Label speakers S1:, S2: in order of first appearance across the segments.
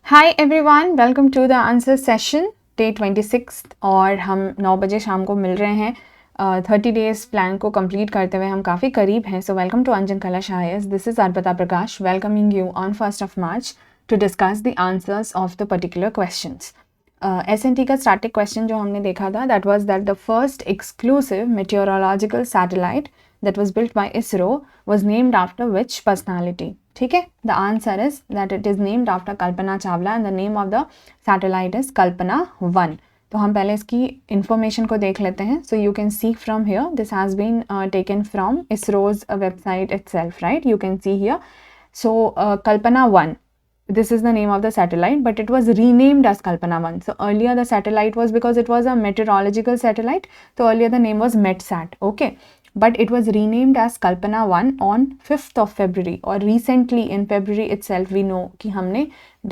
S1: Hi everyone, welcome to the answer session day 26 और हम 9 बजे शाम को मिल रहे हैं 30 डेज प्लान को कंप्लीट करते हुए हम काफ़ी करीब हैं. So welcome to Anjan Kala शायस. This is Arpita Prakash welcoming you on 1 March to discuss the answers of the particular questions. SNT का स्टैटिक क्वेश्चन जो हमने देखा था that was that the first exclusive meteorological satellite that was built by ISRO was named after which personality? ठीक है, the answer is that it is named after Kalpana Chawla and the name of the satellite is Kalpana 1. तो हम पहले इसकी information को देख लेते हैं. So you can see from here, this has been taken from ISRO's website itself, right? You can see here. So Kalpana 1, this is the name of the satellite, but it was renamed as Kalpana 1. So earlier the satellite was, because it was a meteorological satellite, so earlier the name was METSAT, okay? But it was renamed as Kalpana 1 on 5th of February. और recently in February itself we know कि हमने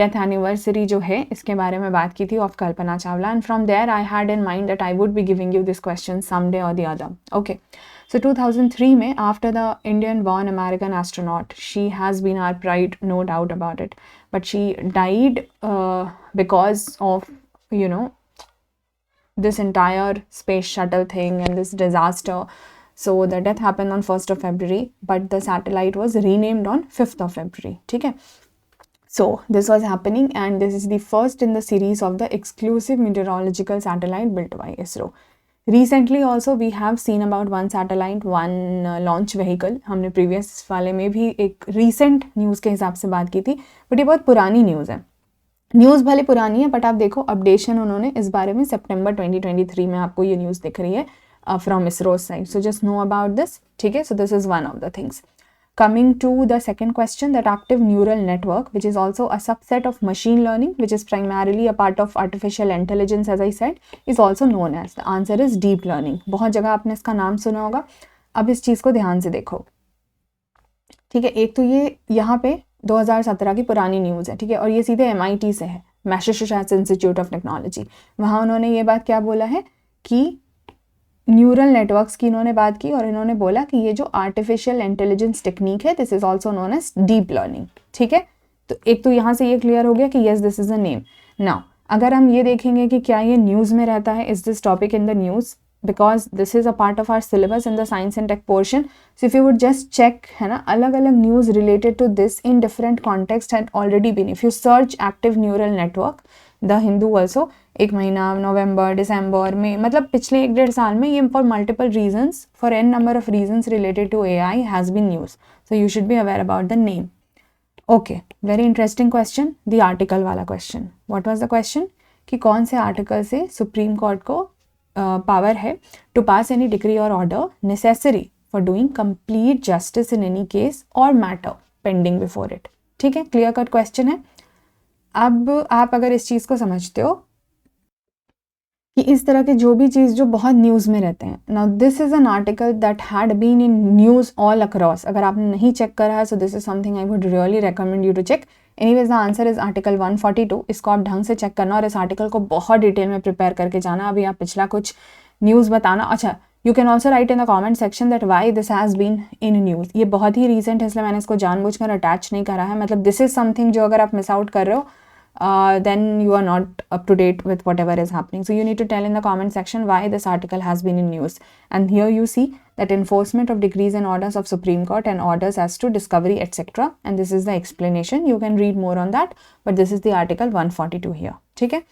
S1: death anniversary जो है इसके बारे में बात की थी of Kalpana Chawla, and from there I had in mind that I would be giving you this question someday or the other. Okay, so 2003 में after the Indian born American astronaut, she has been our pride, no doubt about it, but she died because of this entire space shuttle thing and this disaster. So the death happened on 1st of February, but the satellite was renamed on 5th of February. ठीक है? So this was happening, and this is the first in the series of the exclusive meteorological satellite built by ISRO. Recently also we have seen about one satellite, one launch vehicle. हमने previous वाले में भी एक recent news के हिसाब से बात की थी, but ये बहुत पुरानी news है. न्यूज़ भले पुरानी है, बट आप देखो अपडेशन उन्होंने इस बारे में सितंबर 2023 में आपको ये न्यूज़ दिख रही है from ISRO's side. So just know about this. ठीक है, so this is one of the things. Coming to the second question, that active neural network, which is also a subset of machine learning, which is primarily a part of artificial intelligence, as I said, is also known as. The answer is deep learning. बहुत जगह आपने इसका नाम सुना होगा. अब इस चीज़ को ध्यान से देखो. ठीक है, एक तो ये यहाँ पे 2017 की पुरानी न्यूज़ है, ठीक है, और ये सीधे MIT से है, मैसाचुसेट्स इंस्टीट्यूट ऑफ टेक्नोलॉजी. वहाँ उन्होंने ये बात क्या बोला है कि न्यूरल नेटवर्क्स की इन्होंने बात की और इन्होंने बोला कि ये जो आर्टिफिशियल इंटेलिजेंस टेक्निक है, this is also known as deep learning. ठीक है, तो एक तो यहाँ से ये क्लियर हो गया कि yes this is a name. Now अगर हम ये देखेंगे कि क्या ये न्यूज़ में रहता है, is this topic in the news, because this is a part of our syllabus in the science and tech portion. So if you would just check, है ना, अलग अलग news related to this in different context had already been. If you search active neural network, the Hindu also, एक महीना, नवंबर, दिसंबर में, मतलब पिछले 1-1.5 साल में ये for multiple reasons, for n number of reasons related to AI has been news. So you should be aware about the name. Okay, very interesting question, the article वाला question. What was the question कि कौन से article से supreme court को power है to pass any decree और order necessary for doing complete justice in any case और matter pending before it. ठीक है, क्लियर कट क्वेश्चन है. अब आप अगर इस चीज़ को समझते हो कि इस तरह के जो भी चीज़ जो बहुत न्यूज़ में रहते हैं, now this is an article that had been in news all across. अगर आपने नहीं चेक करा है, so this is something I would really recommend you to check. Anyways the answer is article 142. इसको आप ढंग से चेक करना और इस आर्टिकल को बहुत डिटेल में प्रिपेयर करके जाना. अभी आप पिछला कुछ न्यूज़ बताना. अच्छा, you can also write in the comment section that why this has been in news. ये बहुत ही रीसेंट है, इसलिए मैंने इसको जानबूझकर अटैच नहीं करा है. मतलब दिस इज समथिंग जो अगर आप मिस आउट कर रहे हो, then you are not up to date with whatever is happening. So you need to tell in the comment section why this article has been in news. And here you see that enforcement of decrees and orders of Supreme Court and orders as to discovery, etc. And this is the explanation. You can read more on that, but this is the article 142 here. ठीक है?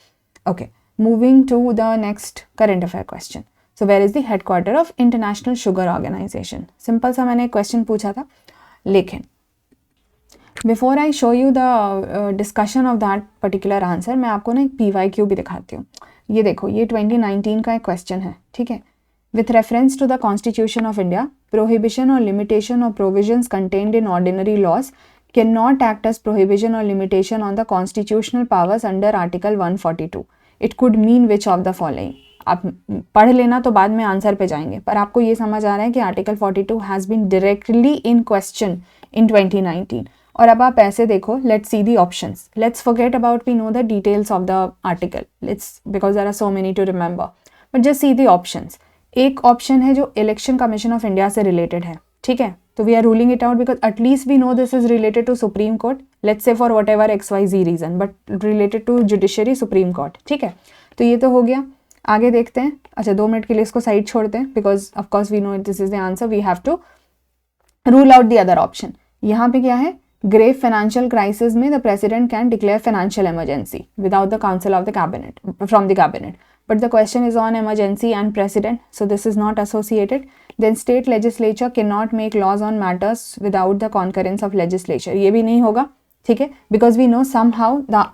S1: Okay. Moving to the next current affair question. So where is the headquarter of International Sugar Organization? Simple सा मैंने question पूछा था, लेकिन before I show you the discussion of that particular answer, मैं आपको ना एक PYQ भी दिखाती हूँ. ये देखो, ये 2019 का एक क्वेश्चन है. ठीक है, with reference to the constitution of India, prohibition और limitation of provisions contained in ordinary laws can not act as prohibition और limitation on the constitutional powers under article 142. It could mean which of the following. आप पढ़ लेना तो बाद में answer पे जाएंगे, पर आपको ये समझ आ रहा है कि article 42 has been directly in question in 2019. और अब आप ऐसे देखो, let's see the options. Let's forget about we know the details of the article, let's, because there are so many to remember, but just see the options. एक option है जो Election Commission of India से related है. ठीक है, तो we are ruling it out because at least we know this is related to Supreme Court, let's say for whatever XYZ reason, but related to judiciary Supreme Court, ठीक है। तो ये तो हो गया, आगे देखते हैं। अच्छा 2 मिनट के लिए इसको साइड छोड़ते हैं because of course we know this is the answer, we have to rule out the other option. यहाँ पे क्या है, ग्रेव फाइनेंशियल क्राइसिस में the president can declare financial emergency without the council of the cabinet from the cabinet, but the question is on emergency and president, so this is not associated. Then state legislature can not make laws on matters without the concurrence of legislature, ये भी नहीं होगा, ठीक है, because we know somehow the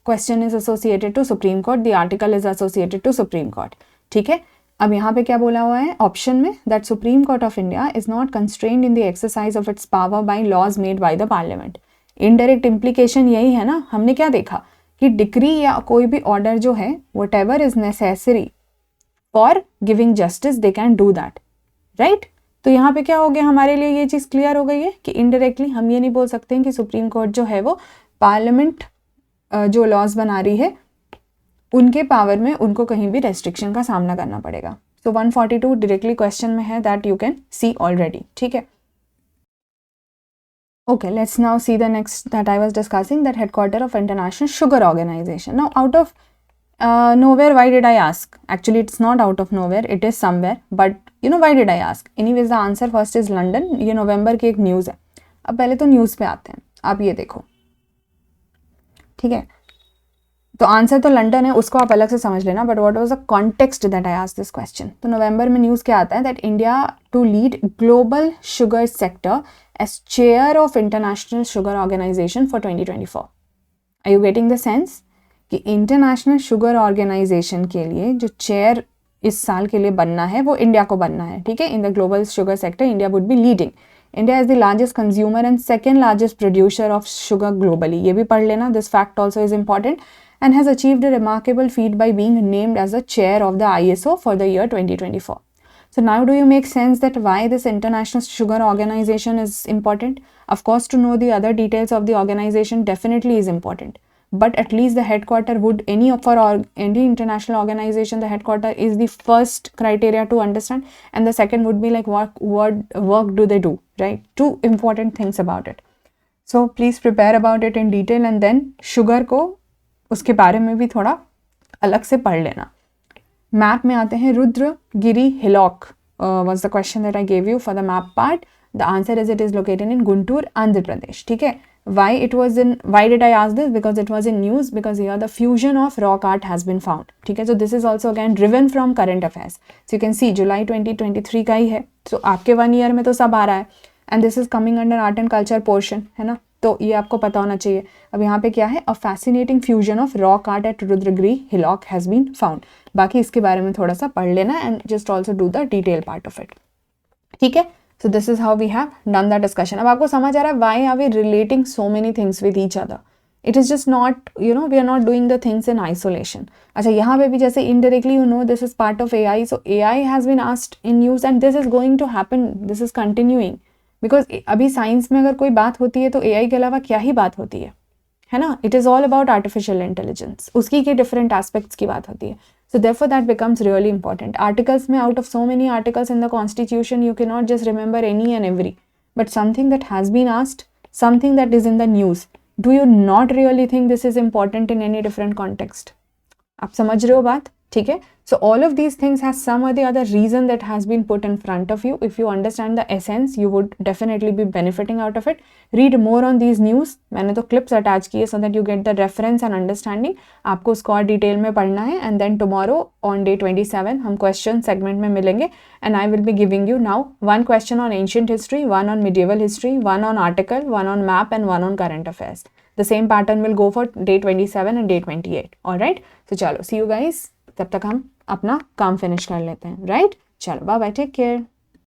S1: question is associated to Supreme Court, the article is associated to Supreme Court, ठीक है। अब यहाँ पे क्या बोला हुआ है ऑप्शन में, that supreme court of India is not constrained in the exercise of its power by laws made by the parliament. Indirect implication यही है ना, हमने क्या देखा कि डिक्री या कोई भी ऑर्डर जो है whatever is necessary for giving justice they can do that, right. तो यहाँ पे क्या हो गया, हमारे लिए ये चीज़ क्लियर हो गई है कि इनडायरेक्टली हम ये नहीं बोल सकते हैं कि सुप्रीम कोर्ट जो है वो पार्लियामेंट जो लॉज बना रही है उनके पावर में उनको कहीं भी रेस्ट्रिक्शन का सामना करना पड़ेगा। सो 142 डायरेक्टली क्वेश्चन में है, that you can see already, ठीक है। Okay, let's now see the next that I was discussing, that headquarter of International Sugar Organization. Now, out of nowhere, why did I ask? Actually, it's not out of nowhere, it is somewhere. But you know, why did I ask? Anyways, the answer first is London. ये नवंबर की एक news है। अब पहले तो news पे आते हैं, आप ये देखो, ठीक है। तो आंसर तो लंदन है, उसको आप अलग से समझ लेना, but what was the context that I asked this question. तो नवंबर में न्यूज़ क्या आता है, that India to lead global sugar sector as chair of International Sugar Organization for 2024. Are you getting the sense कि इंटरनेशनल शुगर ऑर्गेनाइजेशन के लिए जो चेयर इस साल के लिए बनना है वो इंडिया को बनना है, ठीक है। In the global sugar sector India would be leading. India is the largest consumer and second largest producer of sugar globally, ये भी पढ़ लेना, this fact also is important, and has achieved a remarkable feat by being named as the chair of the ISO for the year 2024. So now do you make sense that why this International Sugar Organization is important? Of course, to know the other details of the organization definitely is important. But at least the headquarter would, any international organization, the headquarter is the first criteria to understand. And the second would be like what work do they do, right? 2 important things about it. So please prepare about it in detail, and then sugar को उसके बारे में भी थोड़ा अलग से पढ़ लेना। मैप में आते हैं, रुद्रगिरी hillock was the question that I gave you for the map part. The answer is it is located in Guntur, Andhra Pradesh, ठीक है। Why did I ask this? Because it was in news, because here the fusion of rock art has been found, ठीक है। So this is also again driven from current affairs. So you can see July 2023 का ही है, so आपके 1 year में तो सब आ रहा है, and this is coming under art and culture portion, है ना, तो ये आपको पता होना चाहिए। अब यहाँ पे क्या है, a fascinating fusion of rock art at Rudragiri hillock has been found. बाकी इसके बारे में थोड़ा सा पढ़ लेना and just also do the detail part of it, ठीक है। So this is how we have done the discussion. अब आपको समझ आ रहा है why are we relating so many things with each other. It is just not, you know, we are not doing the things in isolation. अच्छा, यहाँ पे भी जैसे indirectly you know this is part of AI, so AI has been asked in news and this is going to happen, this is continuing, because अभी science में अगर कोई बात होती है तो AI के अलावा क्या ही बात होती है ना। It is all about artificial intelligence, उसकी के डिफरेंट एस्पेक्ट्स की बात होती है। So therefore that becomes really important. Articles में, out of so many articles in the constitution, you cannot just remember any and every, but something that has been asked, something that is in the news, do you not really think this is important in any different context? आप समझ रहे हो बात, ठीक है। So all of these things has some or the other reason that has been put in front of you. If you understand the essence, you would definitely be benefiting out of it. Read more on these news. मैंने तो clips attach किए so that you get the reference and understanding. आपको उसको और detail में पढ़ना है, and then tomorrow on day 27 हम question segment में मिलेंगे, and I will be giving you now 1 question on ancient history, 1 on medieval history, 1 on article, 1 on map, and 1 on current affairs. The same pattern will go for day 27 and day 28. All right? So चलो, see you guys. तब तक हम अपना काम finish कर लेते हैं, right? चलो, बाय बाय, टेक केयर।